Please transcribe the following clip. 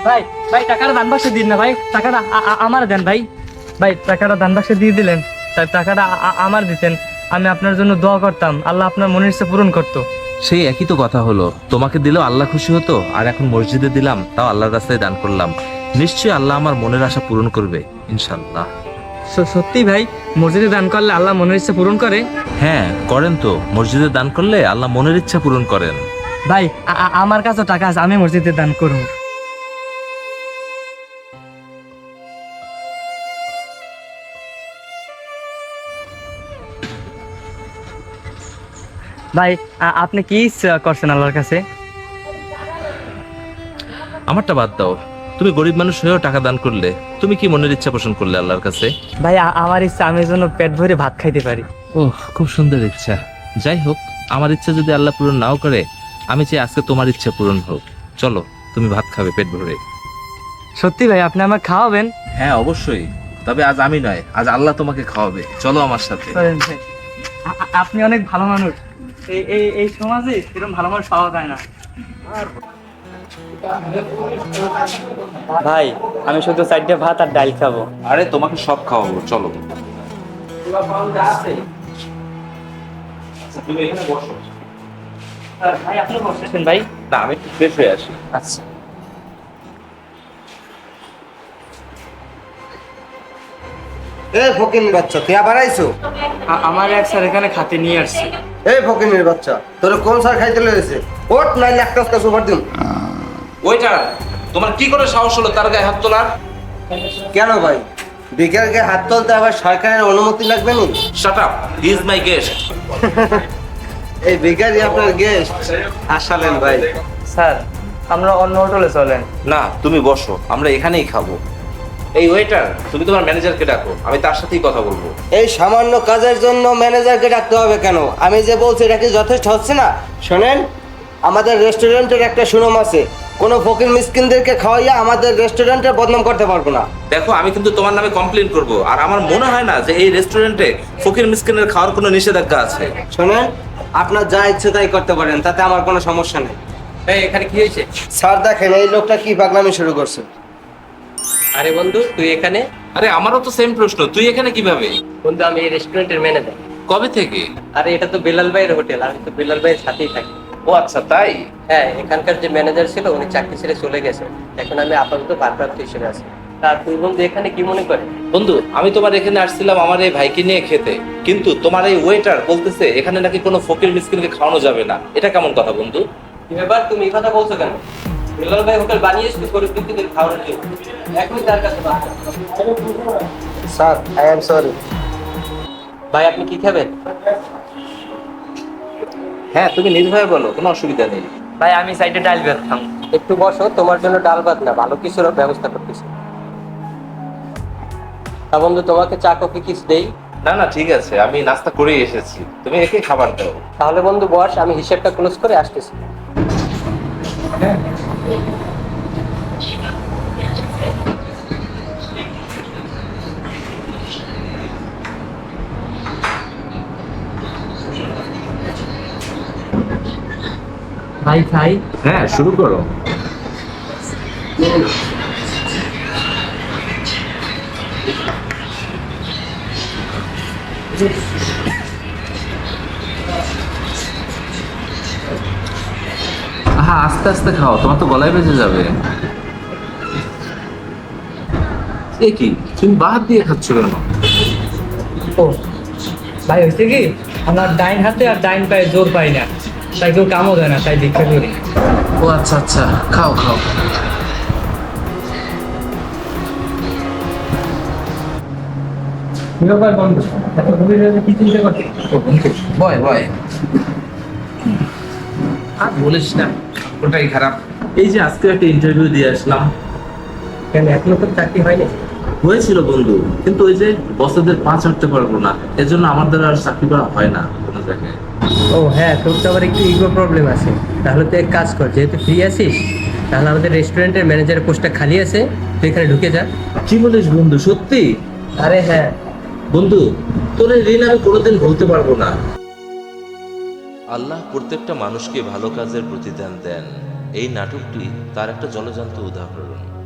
ভাই ভাই টাকাটা দান বাক্সে দিন না ভাই, টাকাটা আমার দেন ভাই। ভাই টাকাটা দান বাক্সে দিয়ে দিলেন, তাই টাকাটা আমার দিতেন, আমি আপনার জন্য দোয়া করতাম, আল্লাহ আপনার মনের ইচ্ছা পূরণ করতো। সেই একই তো কথা হলো, তোমাকে দিলেও আল্লাহ খুশি হতো, আর এখন মসজিদে দিলাম তাও আল্লাহর রাস্তায় দান করলাম। নিশ্চয়ই আল্লাহ আমার মনের আশা পূরণ করবে ইনশাল্লাহ। সত্যি ভাই, মসজিদে দান করলে আল্লাহ মনের ইচ্ছা পূরণ করে? হ্যাঁ করেন তো, মসজিদে দান করলে আল্লাহ মনের ইচ্ছা পূরণ করেন। ভাই আমার কাছে টাকা আছে, আমি মসজিদে দান করব। ভাই আপনি কি ইচ্ছা করছেন আল্লাহর কাছে? আমারটা বাদ দাও, তুমি গরিব মানুষ হয়েও টাকা দান করলে, তুমি কি মনের ইচ্ছা পোষণ করলে আল্লাহর কাছে? ভাই আমার ইচ্ছা আমি যেন পেট ভরে ভাত খাইতে পারি। ওহ, খুব সুন্দর ইচ্ছা। যাই হোক, আমার ইচ্ছা যদি আল্লাহ পূরণ নাও করে, আমি চাই আজকে তোমার ইচ্ছা পূরণ হোক। চলো, তুমি ভাত খাবে পেট ভরে। সত্যি ভাই আপনি আমাকে খাওয়াবেন? হ্যাঁ অবশ্যই, তবে আজ আমি নয়, আজ আল্লাহ তোমাকে খাওয়াবে। চলো আমার সাথে। চলেন ভাই। আপনি অনেক ভালো মানুষ, এই এই এই সমাজে এরকম ভালো মানুষ পাওয়া যায় না। ভাই আমি শুধু 4টা ভাত আর ডাল খাবো। আরে তোমাকে সব খাওয়াবো, চলো। তুমি এখানে বসো। ভাই আপনি বসেছেন ভাই? না, আমি একটু ফ্রেশ হয়ে আসি। আচ্ছা। এই ফকিনির বাচ্চা, তুই আবার আইছো? আমার এক স্যার এখানে খাতে নিয়ে আসছে। এই ফকিনির বাচ্চা, তোর কোন স্যার খাইতে লেগেছে? ওঠ নাইলে একটা কাজ ওভার দিন। ওইটা তোমার কি করে সাহস হলো তার গায়ে হাত তোলার? কেন ভাই, বিকালকে হাত তুলতে আবার সরকারের অনুমতি লাগবে নি? Shut up, he is my guest. এই ভিখারি আপনার গেস্ট আসলেন ভাই? স্যার আমরা অন্য হোটেলে চলেন। না, তুমি বসো, আমরা এখানেই খাবো। এই ওয়েটার, তুমি তোমার ম্যানেজারকে ডাকো, আমি তার সাথেই কথা বলবো। এই সামান্য কাজের জন্য ম্যানেজারকে ডাকতে হবে কেন? আমি যে বলছি এটা কি যথেষ্ট হচ্ছে না? শোনেন, আমাদের রেস্টুরেন্টের একটা সুনাম আছে, কোনো ফকির মিসকিনদেরকে খাওয়াইয়া আমাদের রেস্টুরেন্টের বদনাম করতে পারবো না। দেখো, আমি কিন্তু তোমার নামে কমপ্লেন করব, আর আমার মনে হয় না যে এই রেস্টুরেন্টে ফকির মিসকিনের খাওয়ার কোনো নিষেধাজ্ঞা আছে। শোনেন, আপনার যা ইচ্ছে তাই করতে পারেন, তাতে আমার কোনো সমস্যা নেই। এই এখানে কি হয়েছে? স্যার দেখেন, এই লোকটা কি পাগলামি শুরু করছে। আরে বন্ধু তুই এখানে? আরে আমারও তো সেম প্রশ্ন, তুই এখানে কিভাবে? বন্ধু আমি এই রেস্টুরেন্টের ম্যানেজার। কবে থেকে? আরে এটা তো বেলাল ভাইয়ের হোটেল, আমি তো বেলাল ভাইয়ের সাথেই থাকি। ও আচ্ছা, তাই? হ্যাঁ, এখানকার যে ম্যানেজার ছিল উনি চাকরি ছেড়ে চলে গেছে, এখন আমি আপাতত ভারপ্রাপ্ত হিসেবে আছি। তা তুই বন্ধু এখানে কি মনে করে? বন্ধু, আমি তোমার এখানে আসছিলাম আমার এই ভাইকে নিয়ে খেতে, কিন্তু তোমার এই ওয়েটার বলতেছে এখানে নাকি কোনো ফকির মিসকিনকে খাওয়ানো যাবে না। এটা কেমন কথা বন্ধু? কি ব্যাপার, তুমি এই কথা বলছো কেন? বেলাল ভাই হোটেল বানিয়েছে গরিব ব্যক্তিদের খাওয়ানোর জন্য, এখনই তার কাছে পাঠাও। Sir, I am sorry. ভাই আপনি কি খাবেন? হ্যাঁ, তুমি নির্ভয়ে বলো, কোনো অসুবিধা নেই। ভাই আমি 4টা ডাল ভাত খাবো। একটু বসো, তোমার জন্য ডাল ভাত না ভালো কিছুর ব্যবস্থা করতেছি। তা বন্ধু তোমাকে চা কফি কিছু দেই? না না, ঠিক আছে, আমি নাস্তা করেই এসেছি, তুমি একে খাবার দাও। তাহলে বন্ধু বস, আমি হিসেবটা ক্লোজ করে আসতেছি। ভাই খাই? হ্যাঁ, শুরু করো। হ্যাঁ, আস্তে আস্তে খাও, তোমার তো গলায় বেজে যাবে। এ কি, তুমি বাদ দিয়ে খাচ্ছ কেন? ও ভাই হয়েছে কি, আমার ডাইন হাতে আর ডাইন পায়ে জোর পাই না, তাই কেউ কামও দেয় না, তাই দীক্ষা করি। ও আচ্ছা আচ্ছা, খাও খাও। কি ব্যাপার বন্ধু, এত গভীর রাতে কি চিন্তা করছিস? বয় বয়। আর বলিস না, ওটাই খারাপ। এই যে আজকে একটা ইন্টারভিউ দিয়ে আসলাম। কেন এখনো তো চাকরি হয়নি? হয়েছিল বন্ধু, কিন্তু ওই যে বসদের পা চাটতে পারবো না, এজন্য আমার দ্বারা আর চাকরি করা হয় না কোনো জায়গায়। ও হ্যাঁ, তোর তো আবার একটু ইগো প্রবলেম আছে। তাহলে তুই এক কাজ কর, যেহেতু ফ্রি আছিস, তাহলে আমাদের রেস্টুরেন্টের ম্যানেজারের পোস্টটা খালি আছে, তুই এখানে ঢুকে যা। কি বলিস বন্ধু, সত্যি? আরে হ্যাঁ। বন্ধু, তোর এই ঋণ আমি কোনোদিন ভুলতে পারবো না। আল্লাহ প্রত্যেকটা মানুষকে ভালো কাজের প্রতিদান দেন, এই নাটকটি তার একটা জলজান্ত উদাহরণ।